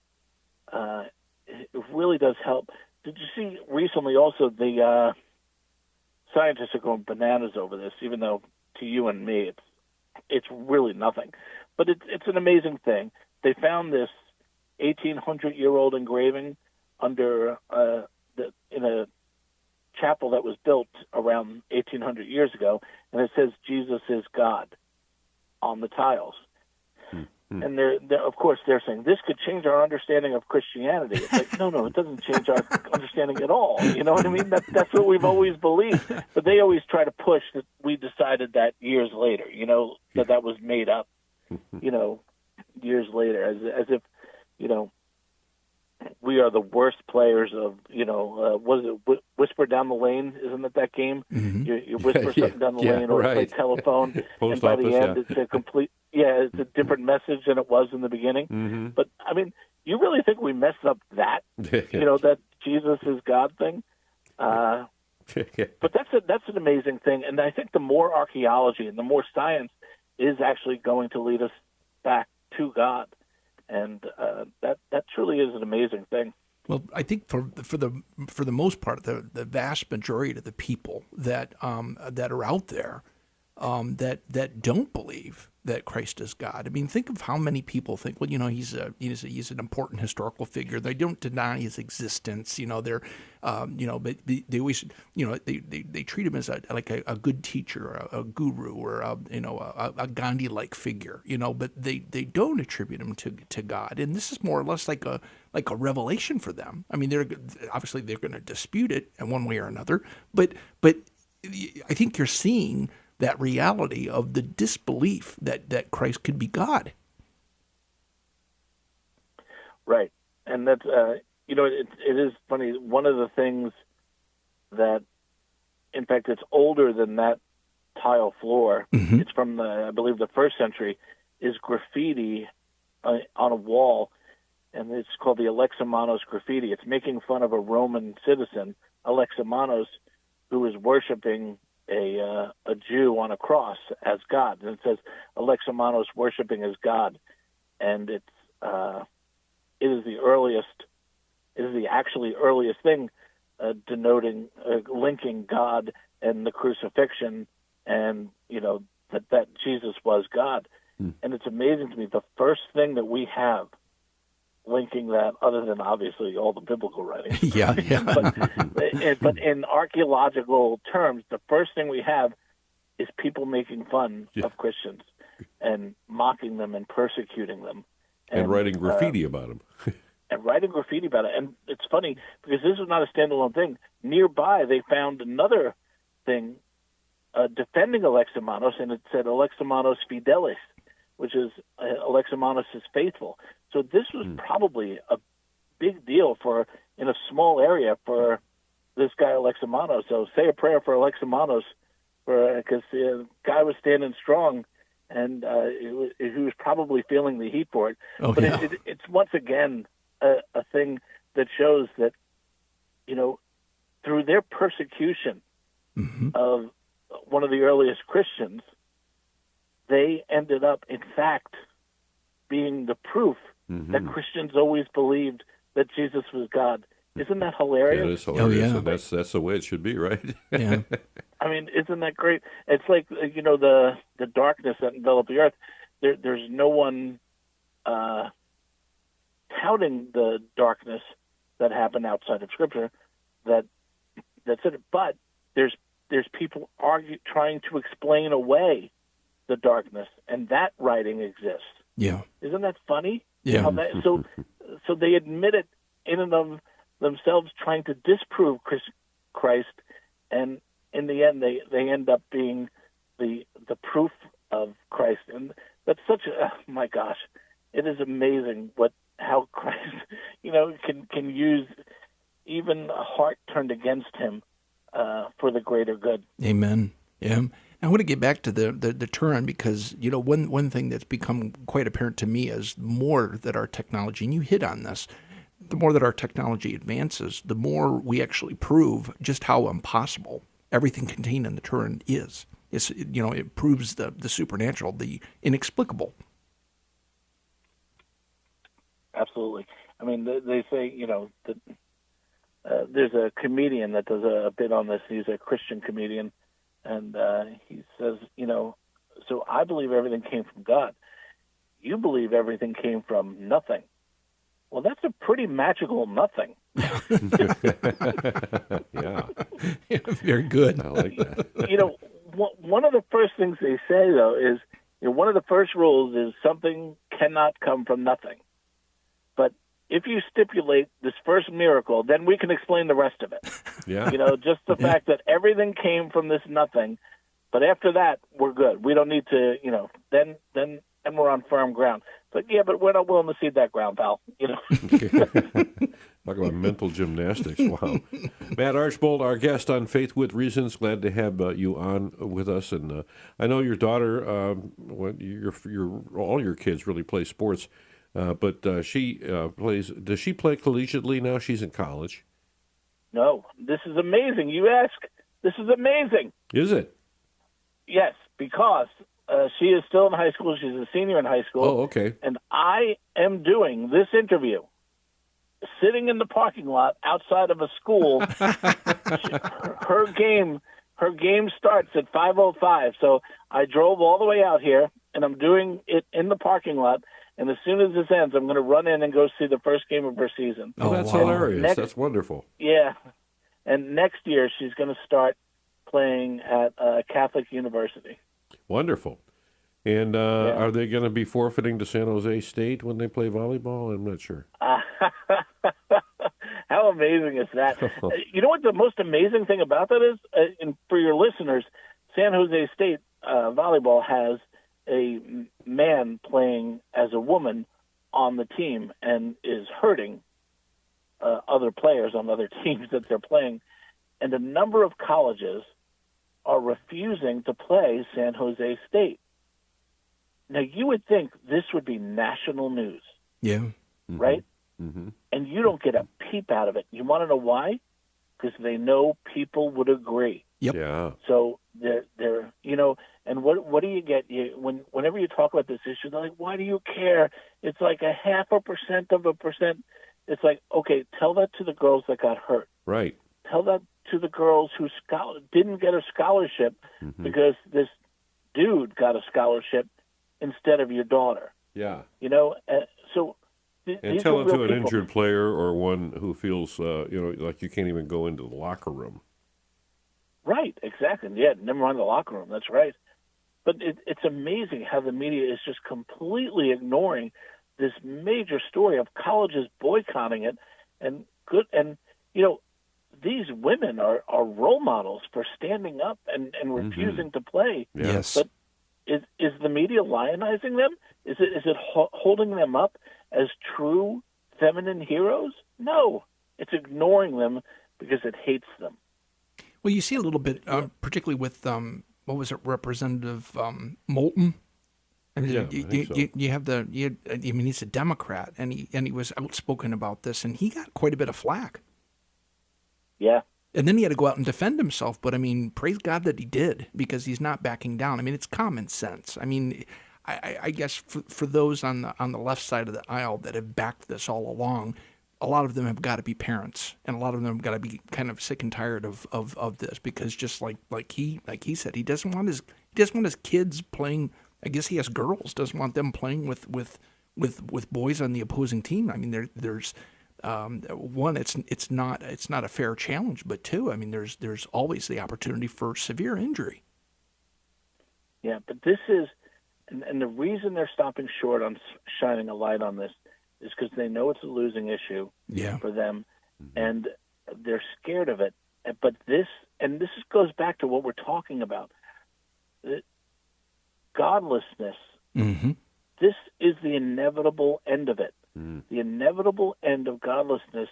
it really does help. Did you see recently also the scientists are going bananas over this, even though to you and me it's really nothing, but it's an amazing thing. They found this 1,800-year-old engraving under in a chapel that was built around 1,800 years ago, and it says Jesus is God on the tiles. And they're of course they're saying this could change our understanding of Christianity. It's like no, it doesn't change our understanding at all. You know what I mean? That's what we've always believed. But they always try to push that we decided that years later. You know, that was made up. You know, years later, as if, you know, we are the worst players of, you know, what is it, Whisper Down the Lane? Isn't it that game? You whisper something down the lane or play telephone, and by the end it's a complete, it's a different message than it was in the beginning. But, I mean, you really think we messed up that, you know, that Jesus is God thing? But that's an amazing thing, and I think the more archaeology and the more science is actually going to lead us back to God. And that truly is an amazing thing. Well, I think for the most part, the vast majority of the people that are out there that don't believe that Christ is God. I mean, think of how many people think, well, you know, he's an important historical figure. They don't deny his existence. You know, they're but they always, you know, they treat him as a good teacher, a guru, or a Gandhi-like figure. You know, but they don't attribute him to God. And this is more or less like a revelation for them. I mean, they're going to dispute it in one way or another. But I think you're seeing that reality of the disbelief that Christ could be God. Right. And that's, you know, it is funny. One of the things that, in fact, it's older than that tile floor. It's from, I believe, the 1st century, is graffiti on a wall, and it's called the Alexamenos graffiti. It's making fun of a Roman citizen, Alexamenos, who was worshiping a Jew on a cross as God, and it says Alexamenos worshiping as God, and it is the actually earliest thing denoting linking God and the crucifixion, and you know that Jesus was God. And it's amazing to me, the first thing that we have linking that, other than obviously all the biblical writings. But in archaeological terms, the first thing we have is people making fun of Christians and mocking them and persecuting them. And writing graffiti about them. And writing graffiti about it. And it's funny, because this is not a standalone thing. Nearby, they found another thing defending Alexamenos, and it said Alexamenos Fidelis, which is Alexamenos is faithful. So this was probably a big deal in a small area for this guy Alexamenos. So say a prayer for Alexamenos, because the guy was standing strong, and he was probably feeling the heat for it. It's once again a thing that shows that, you know, through their persecution of one of the earliest Christians, they ended up, in fact, being the proof that Christians always believed that Jesus was God. Isn't that hilarious? Yeah, it is hilarious. Oh, yeah. And that's the way it should be, right? Yeah. I mean, isn't that great? It's like, you know, the darkness that enveloped the earth. There's no one touting the darkness that happened outside of Scripture. That's it. But there's people trying to explain away the darkness, and that writing exists. Yeah. Isn't that funny? Yeah. So they admit it in and of themselves, trying to disprove Christ, and in the end, they end up being the proof of Christ. And that's such a my gosh, it is amazing how Christ, you know, can use even a heart turned against him for the greater good. Amen. Yeah. I want to get back to the Turin, because, you know, one thing that's become quite apparent to me is the more that our technology, and you hit on this, the more that our technology advances, the more we actually prove just how impossible everything contained in the Turin is. It's, you know, it proves the supernatural, the inexplicable. Absolutely. I mean, they say, you know, that there's a comedian that does a bit on this. He's a Christian comedian. And he says, you know, so I believe everything came from God. You believe everything came from nothing. Well, that's a pretty magical nothing. Yeah. Very good. I like that. You know, one of the first things they say, though, is, you know, one of the first rules is something cannot come from nothing. But if you stipulate this first miracle, then we can explain the rest of it. Yeah. You know, just the fact that everything came from this nothing, but after that, we're good. We don't need to, you know, then we're on firm ground. But yeah, but we're not willing to cede that ground, pal. You know. Talk about mental gymnastics. Wow. Matt Archbold, our guest on Faith with Reasons. Glad to have you on with us. And I know your daughter, all your kids really play sports. But she plays. Does she play collegiately now? She's in college. No, this is amazing. You ask. This is amazing. Is it? Yes, because she is still in high school. She's a senior in high school. Oh, okay. And I am doing this interview sitting in the parking lot outside of a school. Her game starts at 5:05. So I drove all the way out here, and I'm doing it in the parking lot. And as soon as this ends, I'm going to run in and go see the first game of her season. Oh, that's hilarious. That's wonderful. Yeah. And next year, she's going to start playing at Catholic University. Wonderful. And are they going to be forfeiting to San Jose State when they play volleyball? I'm not sure. How amazing is that? You know what the most amazing thing about that is? And for your listeners, San Jose State volleyball has a man playing as a woman on the team and is hurting other players on other teams that they're playing. And a number of colleges are refusing to play San Jose State. Now, you would think this would be national news. Yeah. Right? Mm-hmm. And you don't get a peep out of it. You want to know why? Because they know people would agree. Yep. Yeah. So they're you know, and what do you get? Whenever you talk about this issue, they're like, why do you care? It's like 0.5% of a percent. It's like, okay, tell that to the girls that got hurt. Right. Tell that to the girls who didn't get a scholarship because this dude got a scholarship instead of your daughter. Yeah. You know, so... And tell it to an injured player or one who feels, like you can't even go into the locker room. Right, exactly. Yeah, never mind the locker room. That's right. But it's amazing how the media is just completely ignoring this major story of colleges boycotting it, and these women are role models for standing up and refusing to play. Yes. But is the media lionizing them? Is it holding them up as true feminine heroes? No, it's ignoring them because it hates them. Well, you see a little bit, particularly with, Representative Moulton? I mean, Yeah, you have he's a Democrat, and he was outspoken about this, and he got quite a bit of flack. Yeah. And then he had to go out and defend himself, but I mean, praise God that he did, because he's not backing down. I mean, it's common sense. I mean, I guess for those on the left side of the aisle that have backed this all along, a lot of them have got to be parents, and a lot of them have got to be kind of sick and tired of this, because just like he said, he doesn't want his kids playing. I guess he has girls, doesn't want them playing with boys on the opposing team. I mean, there's one, it's not a fair challenge, but two, I mean, there's always the opportunity for severe injury. Yeah, but this is, and the reason they're stopping short on shining a light on this is because they know it's a losing issue for them, and they're scared of it. But this goes back to what we're talking about. Godlessness. Mm-hmm. This is the inevitable end of it. The inevitable end of godlessness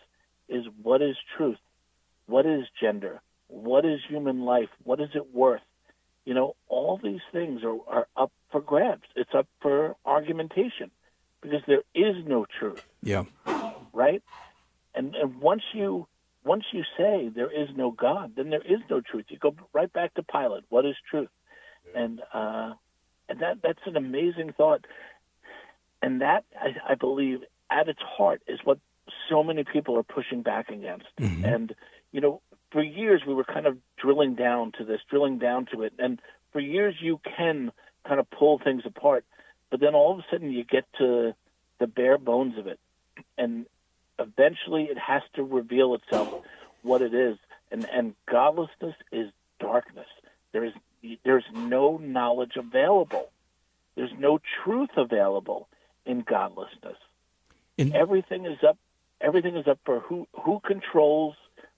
is, what is truth? What is gender? What is human life? What is it worth? You know, all these things are up for grabs. It's up for argumentation, because there is no truth. Yeah. Right? And once you say there is no God, then there is no truth. You go right back to Pilate. What is truth? And that's an amazing thought. And that, I believe, at its heart, is what so many people are pushing back against. Mm-hmm. And, you know, for years we were kind of drilling down to it. And for years you can kind of pull things apart. But then all of a sudden you get to the bare bones of it. And eventually it has to reveal itself what it is. And godlessness is darkness. There's no knowledge available. There's no truth available in godlessness. Everything is up for who controls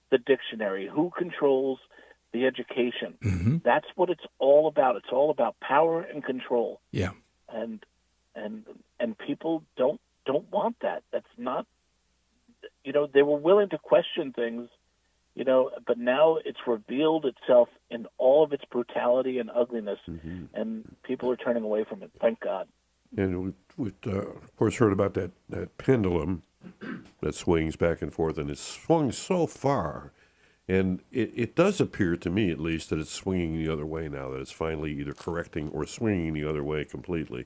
the dictionary, who controls the education. Mm-hmm. That's what it's all about. It's all about power and control. Yeah. And people don't want that. That's not, you know, they were willing to question things, you know, but now it's revealed itself in all of its brutality and ugliness, and people are turning away from it. Thank God. And we've of course, heard about that pendulum that swings back and forth, and it's swung so far. And it does appear to me, at least, that it's swinging the other way now, that it's finally either correcting or swinging the other way completely.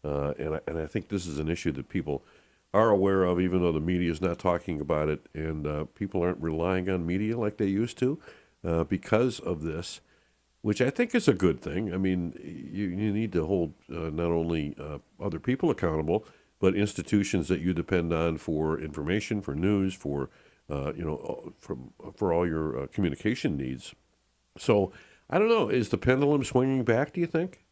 And I think this is an issue that people are aware of, even though the media is not talking about it, and people aren't relying on media like they used to because of this, which I think is a good thing. I mean, you need to hold not only other people accountable, but institutions that you depend on for information, for news, for for all your communication needs. So I don't know. Is the pendulum swinging back, do you think?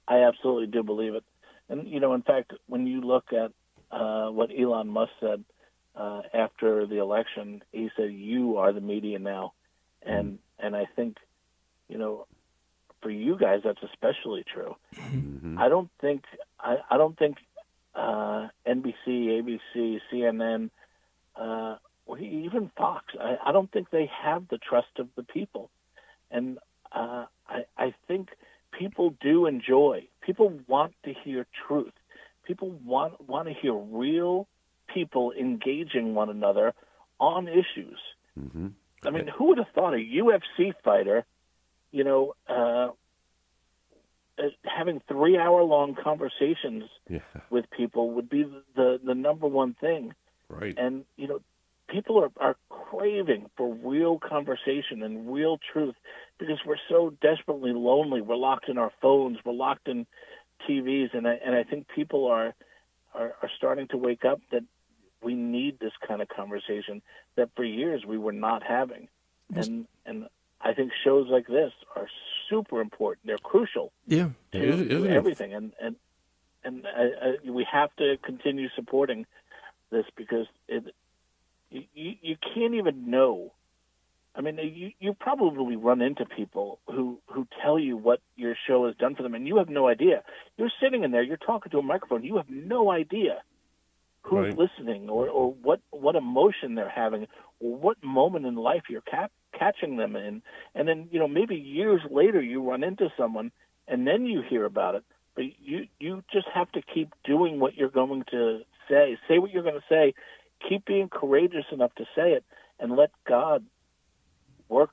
I absolutely do believe it. And, you know, in fact, when you look at what Elon Musk said after the election, he said, "You are the media now." And I think, you know, for you guys, that's especially true. Mm-hmm. I don't think NBC, ABC, CNN, or even Fox, I don't think they have the trust of the people. And I think people do enjoy. People want to hear truth. People want to hear real people engaging one another on issues. Mm-hmm. I mean, who would have thought a UFC fighter, you know, having 3-hour-long conversations with people would be the number one thing. Right. And, you know, people are craving for real conversation and real truth because we're so desperately lonely. We're locked in our phones. We're locked in TVs. And I think people are starting to wake up that we need this kind of conversation that for years we were not having. And I think shows like this are super important. They're crucial to everything. And we have to continue supporting this because you can't even know. I mean, you probably run into people who tell you what your show has done for them, and you have no idea. You're sitting in there, you're talking to a microphone, you have no idea who's listening or what emotion they're having or what moment in life you're catching them in. And then, you know, maybe years later you run into someone and then you hear about it. But you just have to keep doing what you're going to say. Say what you're going to say. Keep being courageous enough to say it, and let God work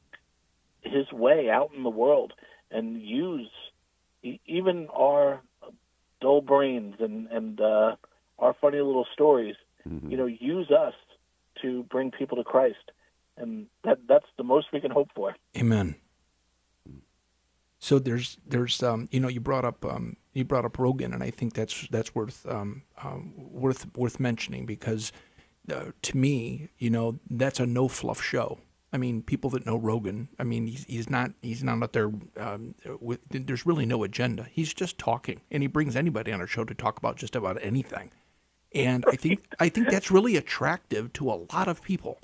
his way out in the world and use even our dull brains and our funny little stories. Use us to bring people to Christ, and that's the most we can hope for. Amen. So there's you brought up Rogan, and I think that's worth mentioning, because to me, that's a no fluff show. I mean, people that know Rogan, I mean, he's not out there there's really no agenda. He's just talking, and he brings anybody on our show to talk about just about anything. And I think that's really attractive to a lot of people,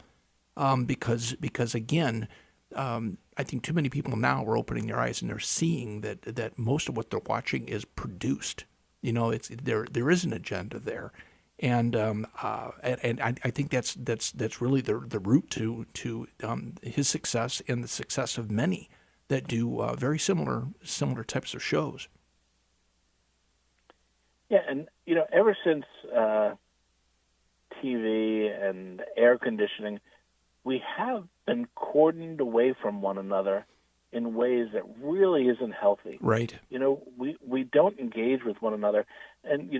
because again, I think too many people now are opening their eyes and they're seeing that most of what they're watching is produced. It's there is an agenda there, and I think that's really the root to his success and the success of many that do very similar types of shows. Yeah, and ever since TV and air conditioning, we have been cordoned away from one another in ways that really isn't healthy. Right. We don't engage with one another, and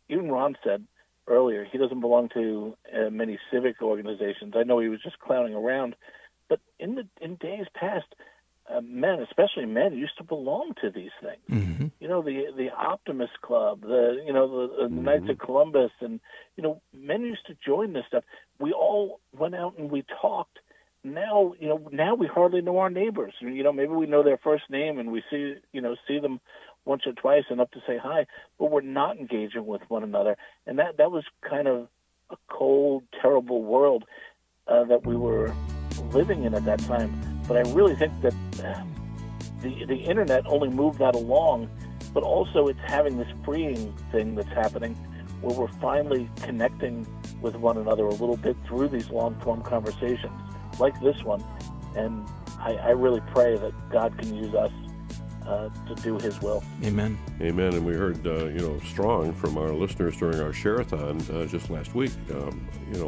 even Ron said earlier he doesn't belong to many civic organizations. I know he was just clowning around, but in days past, men, especially men, used to belong to these things. Mm-hmm. The Optimist Club, the Knights of Columbus, and men used to join this stuff. We all went out and we talked. Now we hardly know our neighbors. Maybe we know their first name and we see them once or twice and up to say hi, but we're not engaging with one another. And that was kind of a cold, terrible world that we were living in at that time. But I really think that the internet only moved that along, but also it's having this freeing thing that's happening where we're finally connecting with one another a little bit through these long-form conversations like this one. And I really pray that God can use us to do his will. Amen. Amen. And we heard, strong from our listeners during our share-a-thon just last week,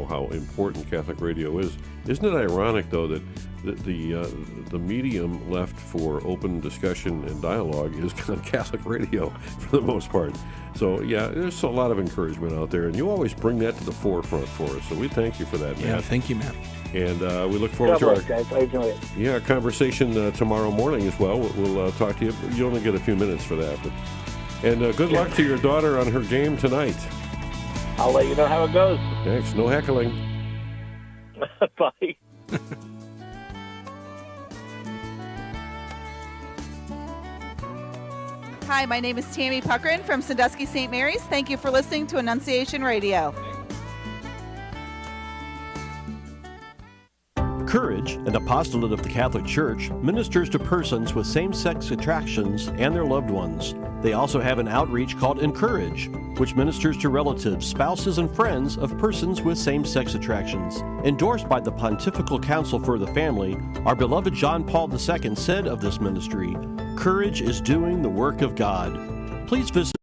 how important Catholic radio is. Isn't it ironic, though, that the medium left for open discussion and dialogue is on Catholic radio for the most part? So, yeah, there's a lot of encouragement out there, and you always bring that to the forefront for us. So we thank you for that, Matt. Yeah, thank you, Matt. And we look forward to our guys. I enjoy it. Yeah, conversation tomorrow morning as well. We'll talk to you. You only get a few minutes for that. And good luck to your daughter on her game tonight. I'll let you know how it goes. Thanks. No heckling. Bye. Hi, my name is Tammy Puckrin from Sandusky St. Mary's. Thank you for listening to Annunciation Radio. Courage, an apostolate of the Catholic Church, ministers to persons with same-sex attractions and their loved ones. They also have an outreach called Encourage, which ministers to relatives, spouses, and friends of persons with same-sex attractions. Endorsed by the Pontifical Council for the Family, our beloved John Paul II said of this ministry, "Courage is doing the work of God." Please visit